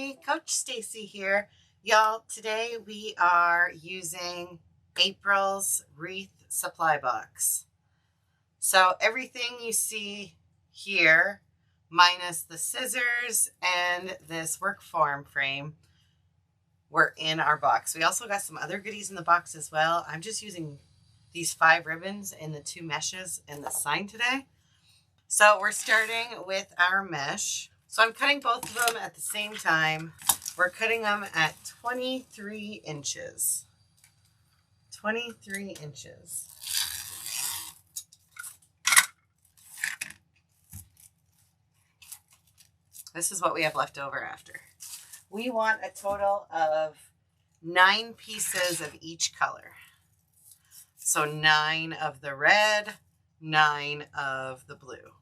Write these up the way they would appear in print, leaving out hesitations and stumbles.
Hi, Coach Stacy here. Y'all, today we are using April's wreath supply box. So everything you see here, minus the scissors and this work form frame, were in our box. We also got some other goodies in the box as well. I'm just using these 5 ribbons and the 2 meshes and the sign today. So we're starting with our mesh. So I'm cutting both of them at the same time. We're cutting them at 23 inches. 23 inches. This is what we have left over after. We want a total of 9 pieces of each color. So 9 of the red, 9 of the blue.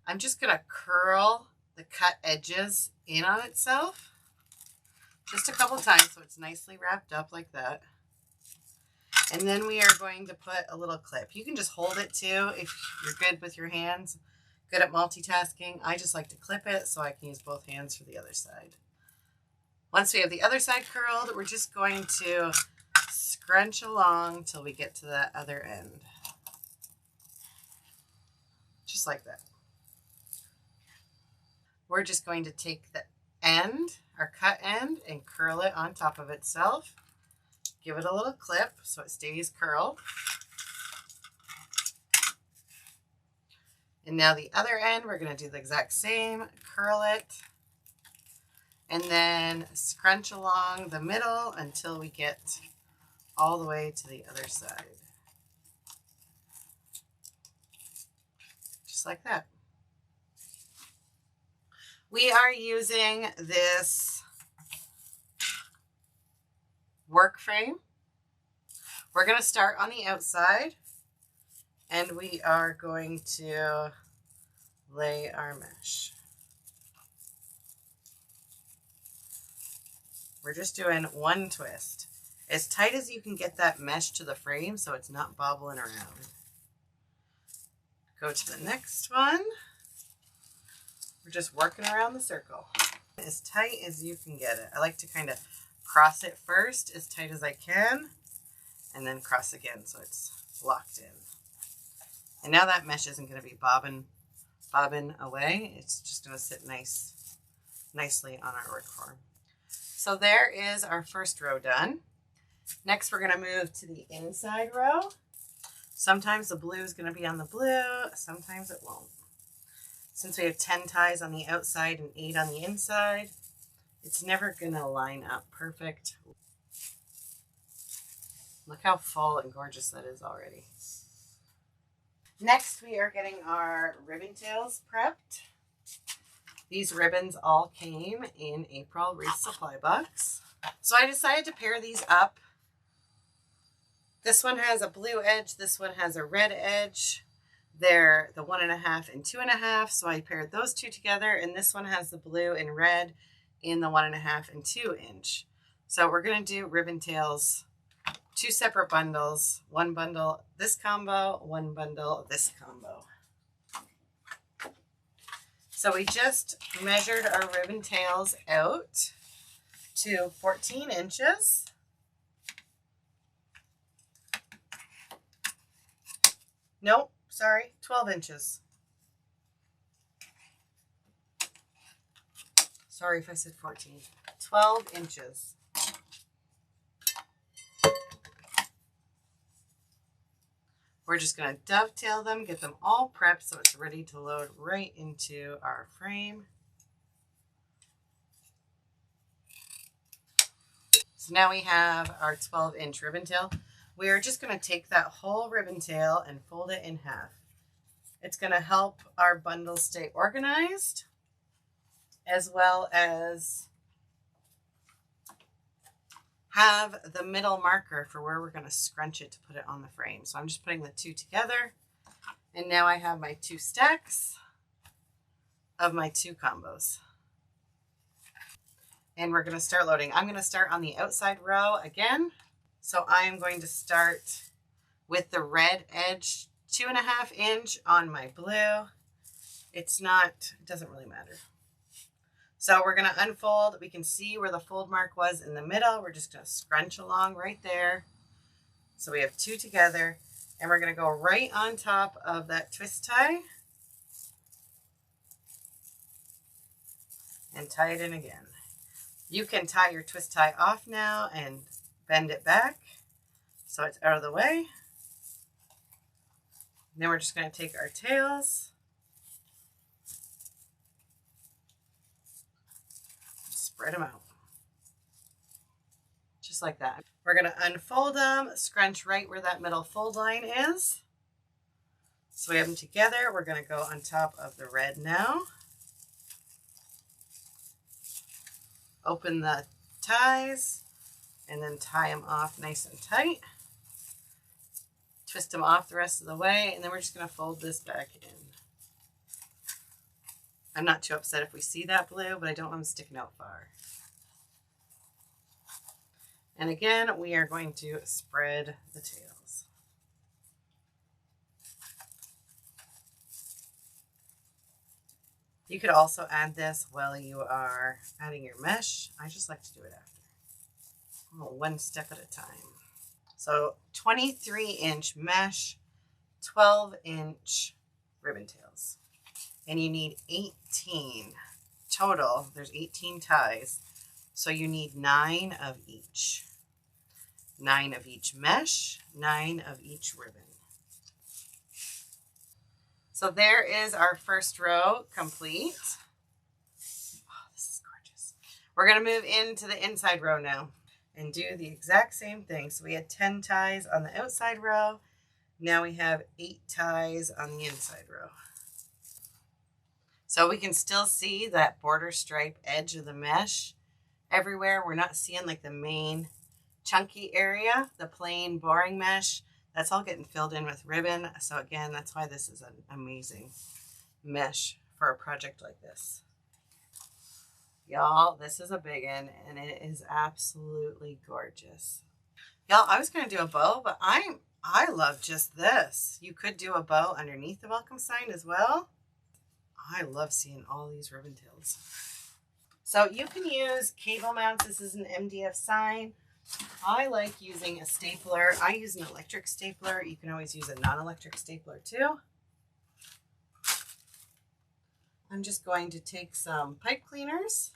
I'm just going to curl the cut edges in on itself just a couple times so it's nicely wrapped up like that. And then we are going to put a little clip. You can just hold it too if you're good with your hands, good at multitasking. I just like to clip it so I can use both hands for the other side. Once we have the other side curled, we're just going to scrunch along till we get to the other end. Just like that. We're just going to take the end, our cut end, and curl it on top of itself. Give it a little clip so it stays curled. And now the other end, we're going to do the exact same. Curl it. And then scrunch along the middle until we get all the way to the other side. Just like that. We are using this work frame. We're going to start on the outside and we are going to lay our mesh. We're just doing one twist. As tight as you can get that mesh to the frame so it's not bobbling around. Go to the next one. We're just working around the circle. As tight as you can get it. I like to kind of cross it first as tight as I can and then cross again so it's locked in. And now that mesh isn't going to be bobbing away. It's just going to sit nicely on our work form. So there is our first row done. Next we're going to move to the inside row. Sometimes the blue is going to be on the blue, sometimes it won't. Since we have 10 ties on the outside and 8 on the inside, it's never going to line up perfect. Look how full and gorgeous that is already. Next, we are getting our ribbon tails prepped. These ribbons all came in April Wreath Supply Box. So I decided to pair these up. This one has a blue edge, this one has a red edge. They're the 1.5 and 2.5, so I paired those two together, and this one has the blue and red in the 1.5 and 2 inch. So we're going to do ribbon tails, 2 separate bundles, 1 bundle this combo, 1 bundle this combo. So we just measured our ribbon tails out to 14 inches. Nope. Sorry, 12 inches. Sorry if I said 14. 12 inches. We're just going to dovetail them, get them all prepped so it's ready to load right into our frame. So now we have our 12-inch ribbon tail. We are just going to take that whole ribbon tail and fold it in half. It's going to help our bundle stay organized, as well as have the middle marker for where we're going to scrunch it to put it on the frame. So I'm just putting the 2 together, and now I have my 2 stacks of my 2 combos. And we're going to start loading. I'm going to start on the outside row again. So I am going to start with the red edge, 2.5 inch on my blue. It doesn't really matter. So we're going to unfold. We can see where the fold mark was in the middle. We're just going to scrunch along right there. So we have 2 together, and we're going to go right on top of that twist tie and tie it in again. You can tie your twist tie off now and bend it back so it's out of the way. And then we're just going to take our tails, spread them out, just like that. We're going to unfold them, scrunch right where that middle fold line is. So we have them together. We're going to go on top of the red now. Open the ties and then tie them off nice and tight. Twist them off the rest of the way, and then we're just going to fold this back in. I'm not too upset if we see that blue, but I don't want them sticking out far. And again, we are going to spread the tails. You could also add this while you are adding your mesh. I just like to do it after. One step at a time. So 23-inch mesh, 12-inch ribbon tails. And you need 18 total. There's 18 ties. So you need 9 of each. 9 of each mesh, 9 of each ribbon. So there is our first row complete. Oh, this is gorgeous. We're going to move into the inside row now and do the exact same thing. So we had 10 ties on the outside row. Now we have 8 ties on the inside row. So we can still see that border stripe edge of the mesh everywhere. We're not seeing like the main chunky area, the plain boring mesh. That's all getting filled in with ribbon. So again, that's why this is an amazing mesh for a project like this. Y'all, this is a big one, and it is absolutely gorgeous. Y'all, I was going to do a bow, but I love just this. You could do a bow underneath the welcome sign as well. I love seeing all these ribbon tails. So you can use cable mounts. This is an MDF sign. I like using a stapler. I use an electric stapler. You can always use a non-electric stapler too. I'm just going to take some pipe cleaners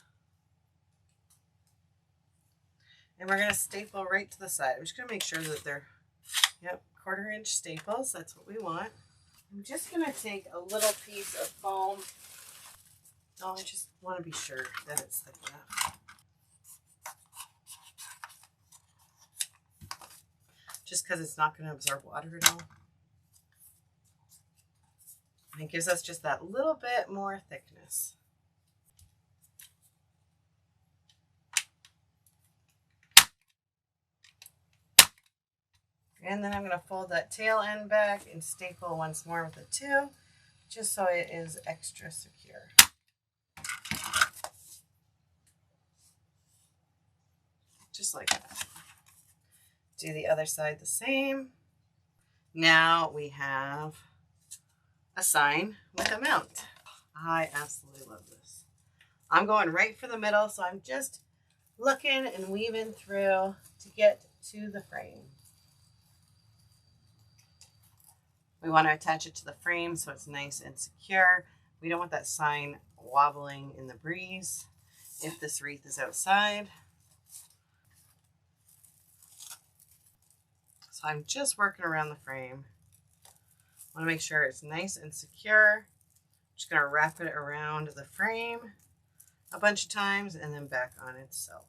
and we're going to staple right to the side. I'm just going to make sure that they're, yep, 1/4 inch staples. That's what we want. I'm just going to take a little piece of foam. Oh, I just want to be sure that it's thick enough. Just because it's not going to absorb water at all. And it gives us just that little bit more thickness. And then I'm going to fold that tail end back and staple once more with a 2, just so it is extra secure. Just like that. Do the other side the same. Now we have a sign with a mount. I absolutely love this. I'm going right for the middle, so I'm just looking and weaving through to get to the frame. We want to attach it to the frame so it's nice and secure. We don't want that sign wobbling in the breeze if this wreath is outside. So I'm just working around the frame. I want to make sure it's nice and secure. I'm just going to wrap it around the frame a bunch of times and then back on itself.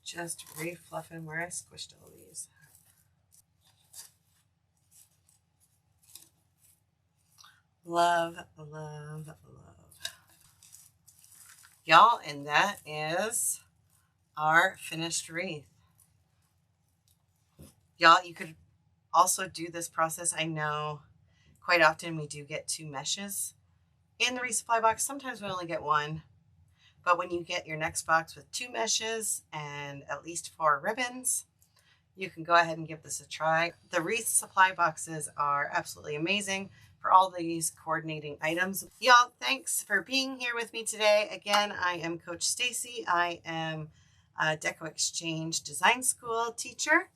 Just refluffing where I squished all these. Love, love, love. Y'all, and that is our finished wreath. Y'all, you could also do this process. I know quite often we do get 2 meshes in the resupply box. Sometimes we only get 1. But when you get your next box with 2 meshes and at least 4 ribbons, you can go ahead and give this a try. The wreath supply boxes are absolutely amazing for all these coordinating items. Y'all, thanks for being here with me today. Again, I am Coach Stacy. I am a Deco Exchange Design School teacher.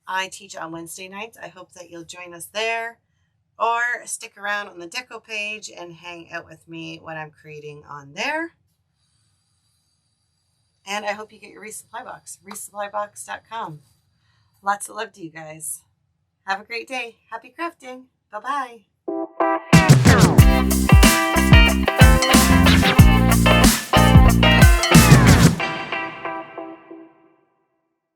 I teach on Wednesday nights. I hope that you'll join us there or stick around on the Deco page and hang out with me when I'm creating on there. And I hope you get your wreath supply box, wreathsupplybox.com. Lots of love to you guys. Have a great day. Happy crafting. Bye-bye.